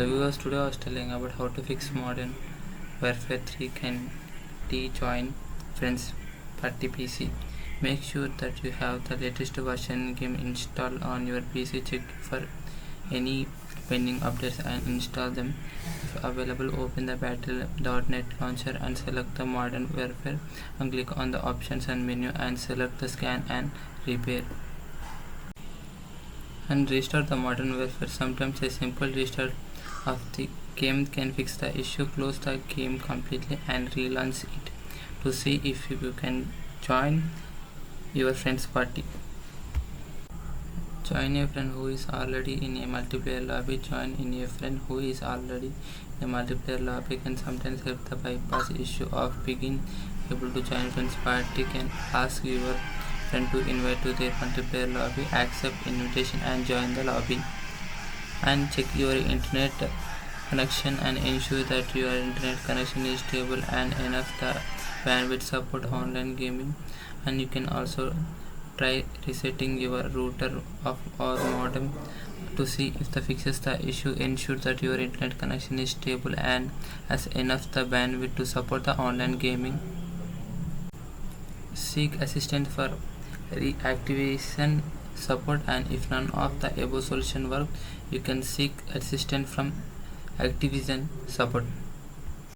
Hello viewers, today I was telling about how to fix Modern Warfare 3 can join friends party PC. Make sure that you have the latest version game installed on your PC. Check for any pending updates and install them. If available, open the Battle.net launcher and select the Modern Warfare and click on the options and menu and select the scan and repair and restart the Modern Warfare. Sometimes a simple restart of the game can fix the issue. Close the game completely and relaunch it to see if you can join your friend's party. Join a friend who is already in a multiplayer lobby. Join in a friend who is already in a multiplayer lobby can sometimes help the bypass issue of being able to join friend's party. Can ask your friend to invite to their multiplayer lobby, accept invitation and join the lobby. And check your internet connection and ensure that your internet connection is stable and enough the bandwidth support online gaming. And you can also try resetting your router or modem to see if the fixes the issue. Ensure that your internet connection is stable and has enough the bandwidth to support the online gaming. Seek assistance for reactivation support, and if none of the above solution work, you can seek assistance from Activision support.